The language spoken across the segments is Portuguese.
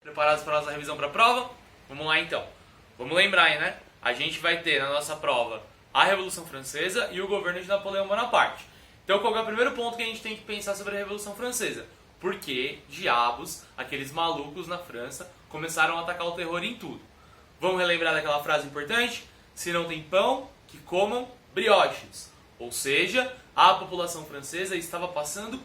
Preparados para a nossa revisão para a prova? Vamos lá então. Vamos lembrar aí, né? A gente vai ter na nossa prova a Revolução Francesa e o governo de Napoleão Bonaparte. Então qual é o primeiro ponto que a gente tem que pensar sobre a Revolução Francesa? Por que diabos aqueles malucos na França começaram a atacar o terror em tudo? Vamos relembrar daquela frase importante? Se não tem pão, que comam brioches. Ou seja, a população francesa estava passando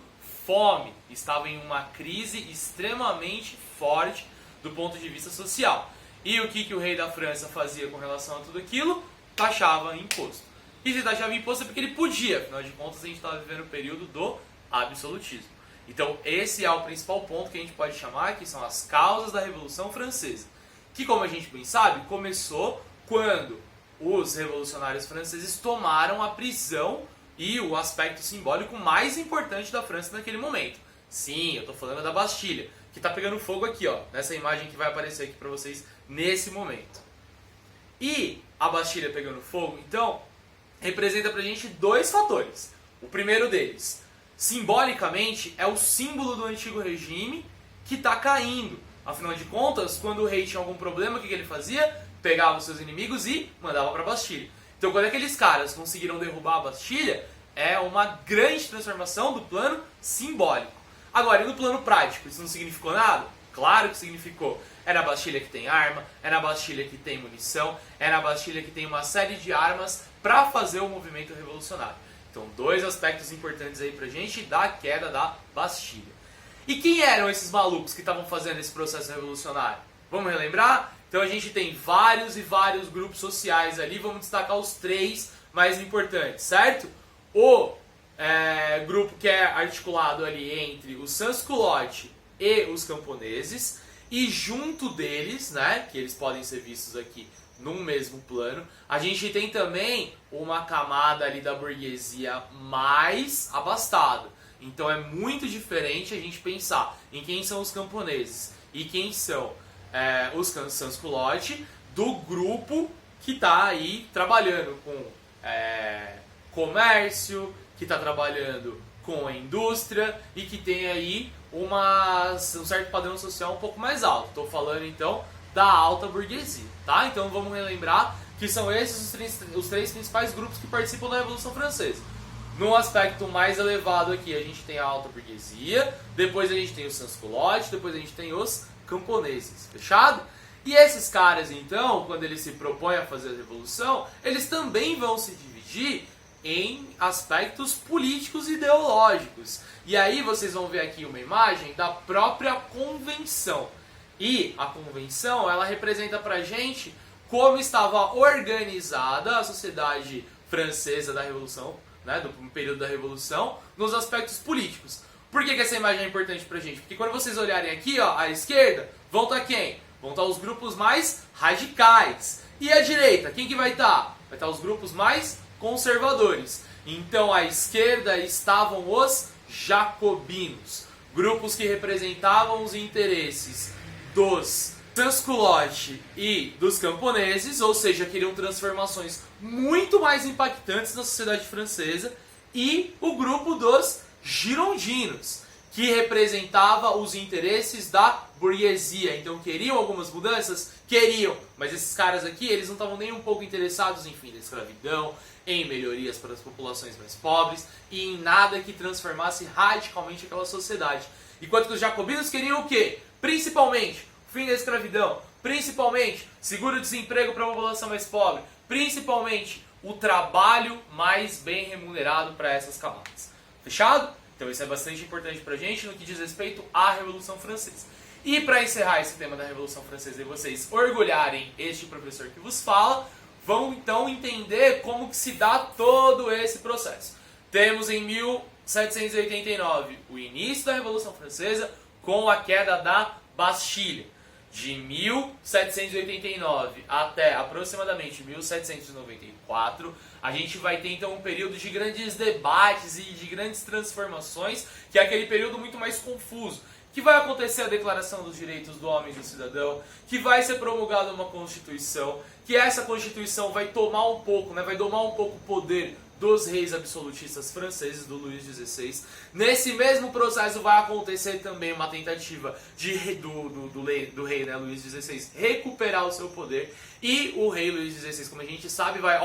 fome, estava em uma crise extremamente forte do ponto de vista social. E o que o rei da França fazia com relação a tudo aquilo? Taxava imposto. E se taxava imposto é porque ele podia, afinal de contas a gente estava vivendo o período do absolutismo. Então esse é o principal ponto que a gente pode chamar, que são as causas da Revolução Francesa. Que, como a gente bem sabe, começou quando os revolucionários franceses tomaram a prisão e o aspecto simbólico mais importante da França naquele momento. Sim, eu estou falando da Bastilha, que está pegando fogo aqui, ó, nessa imagem que vai aparecer aqui para vocês nesse momento. E a Bastilha pegando fogo, então, representa pra gente dois fatores. O primeiro deles, simbolicamente, é o símbolo do antigo regime que está caindo. Afinal de contas, quando o rei tinha algum problema, o que ele fazia? Pegava os seus inimigos e mandava para a Bastilha. Então, quando aqueles caras conseguiram derrubar a Bastilha, é uma grande transformação do plano simbólico. Agora, e no plano prático, isso não significou nada? Claro que significou. É na Bastilha que tem arma, é na Bastilha que tem munição, é na Bastilha que tem uma série de armas para fazer o movimento revolucionário. Então, dois aspectos importantes aí pra gente da queda da Bastilha. E quem eram esses malucos que estavam fazendo esse processo revolucionário? Vamos relembrar? Então a gente tem vários e vários grupos sociais ali, vamos destacar os três mais importantes, certo? O grupo que é articulado ali entre os sans-culottes e os camponeses, e junto deles, né, que eles podem ser vistos aqui num mesmo plano, a gente tem também uma camada ali da burguesia mais abastada. Então é muito diferente a gente pensar em quem são os camponeses e quem são os sans-culottes do grupo que está aí trabalhando com comércio, que está trabalhando com a indústria e que tem aí um certo padrão social um pouco mais alto. Estou falando então da alta burguesia, tá? Então vamos relembrar que são esses os três principais grupos que participam da Revolução Francesa. No aspecto mais elevado aqui a gente tem a alta burguesia, depois a gente tem os sans-culottes, depois a gente tem os camponeses, fechado? E esses caras então, quando eles se propõem a fazer a revolução, eles também vão se dividir em aspectos políticos e ideológicos. E aí vocês vão ver aqui uma imagem da própria convenção. E a convenção, ela representa pra gente como estava organizada a sociedade francesa da Revolução, né, do período da Revolução, nos aspectos políticos. Por que essa imagem é importante pra gente? Porque quando vocês olharem aqui, ó, à esquerda, vão estar quem? Vão estar os grupos mais radicais. E à direita, quem que vai estar? Vai estar os grupos mais conservadores. Então à esquerda estavam os jacobinos, grupos que representavam os interesses dos sans-culottes e dos camponeses, ou seja, queriam transformações muito mais impactantes na sociedade francesa, e o grupo dos girondinos, que representava os interesses da burguesia. Então queriam algumas mudanças? Queriam, mas esses caras aqui, eles não estavam nem um pouco interessados em fim da escravidão, em melhorias para as populações mais pobres e em nada que transformasse radicalmente aquela sociedade. Enquanto que os jacobinos queriam o quê? Principalmente fim da escravidão, principalmente seguro-desemprego para a população mais pobre, principalmente o trabalho mais bem remunerado para essas camadas. Fechado? Então isso é bastante importante pra gente no que diz respeito à Revolução Francesa. E para encerrar esse tema da Revolução Francesa e vocês orgulharem este professor que vos fala, vão então entender como que se dá todo esse processo. Temos em 1789 o início da Revolução Francesa com a queda da Bastilha. De 1789 até aproximadamente 1794, a gente vai ter então um período de grandes debates e de grandes transformações, que é aquele período muito mais confuso, que vai acontecer a Declaração dos Direitos do Homem e do Cidadão, que vai ser promulgada uma Constituição, que essa Constituição vai tomar um pouco, vai domar um pouco o poder dos reis absolutistas franceses, do Luís XVI. Nesse mesmo processo vai acontecer também uma tentativa do rei, né, Luís XVI, recuperar o seu poder. E o rei Luís XVI, como a gente sabe, vai,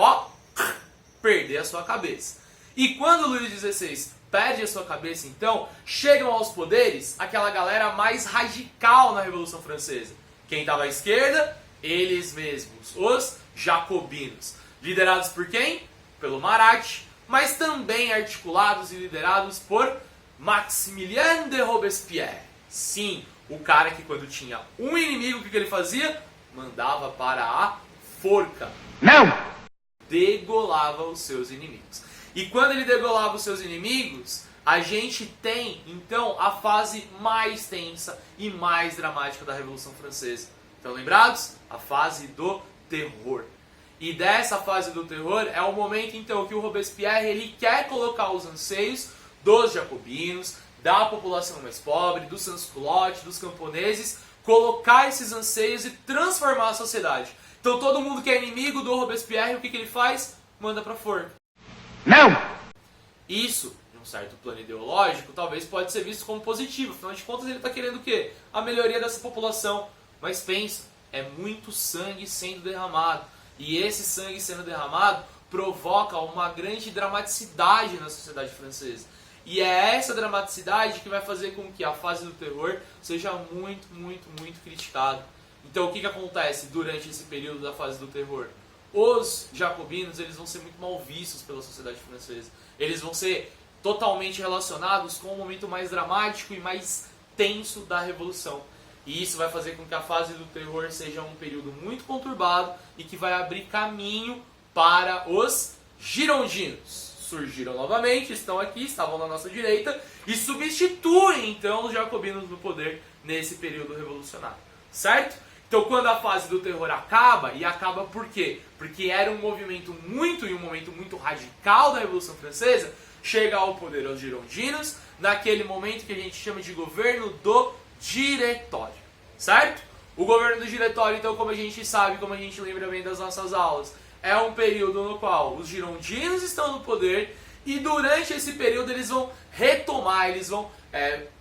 perder a sua cabeça. E quando o Luís XVI perde a sua cabeça, então, chegam aos poderes aquela galera mais radical na Revolução Francesa. Quem estava à esquerda? Eles mesmos, os jacobinos. Liderados por quem? Pelo Marat, mas também articulados e liderados por Maximilien de Robespierre. Sim, o cara que quando tinha um inimigo, o que ele fazia? Mandava para a forca. Não! Degolava os seus inimigos. E quando ele degolava os seus inimigos, a gente tem, então, a fase mais tensa e mais dramática da Revolução Francesa. Estão lembrados? A fase do terror. E dessa fase do terror é o momento, então, que o Robespierre ele quer colocar os anseios dos jacobinos, da população mais pobre, dos sans-culottes, dos camponeses, colocar esses anseios e transformar a sociedade. Então todo mundo que é inimigo do Robespierre, o que ele faz? Manda pra forca. Não! Isso, de um certo plano ideológico, talvez pode ser visto como positivo. Afinal de contas, ele está querendo o quê? A melhoria dessa população. Mas pensa, é muito sangue sendo derramado. E esse sangue sendo derramado provoca uma grande dramaticidade na sociedade francesa. E é essa dramaticidade que vai fazer com que a fase do terror seja muito, muito, muito criticada. Então o que acontece durante esse período da fase do terror? Os jacobinos eles vão ser muito mal vistos pela sociedade francesa. Eles vão ser totalmente relacionados com o momento mais dramático e mais tenso da Revolução. E isso vai fazer com que a fase do terror seja um período muito conturbado e que vai abrir caminho para os girondinos. Surgiram novamente, estão aqui, estavam na nossa direita e substituem então os jacobinos no poder nesse período revolucionário. Certo? Então quando a fase do terror acaba, e acaba por quê? Porque era um movimento um momento muito radical da Revolução Francesa, chega ao poder os girondinos, naquele momento que a gente chama de governo do diretório, certo? O governo do diretório, então, como a gente sabe, como a gente lembra bem das nossas aulas, é um período no qual os girondinos estão no poder e durante esse período eles vão retomar, eles vão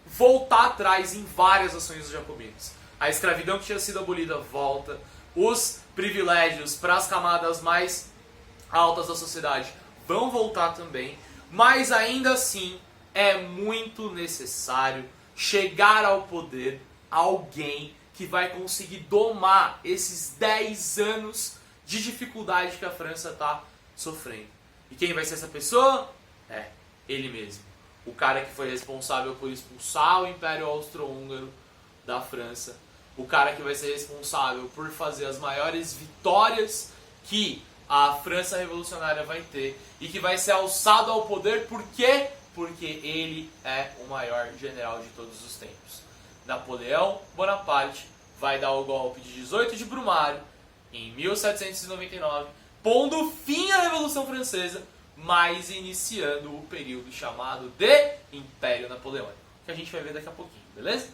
voltar atrás em várias ações dos jacobinos. A escravidão que tinha sido abolida volta, os privilégios para as camadas mais altas da sociedade vão voltar também, mas ainda assim é muito necessário chegar ao poder alguém que vai conseguir domar esses 10 anos de dificuldade que a França está sofrendo. E quem vai ser essa pessoa? É ele mesmo. O cara que foi responsável por expulsar o Império Austro-Húngaro da França. O cara que vai ser responsável por fazer as maiores vitórias que a França revolucionária vai ter. E que vai ser alçado ao poder por quê? Porque ele é o maior general de todos os tempos. Napoleão Bonaparte vai dar o golpe de 18 de Brumário em 1799, pondo fim à Revolução Francesa, mas iniciando o período chamado de Império Napoleônico, que a gente vai ver daqui a pouquinho, beleza?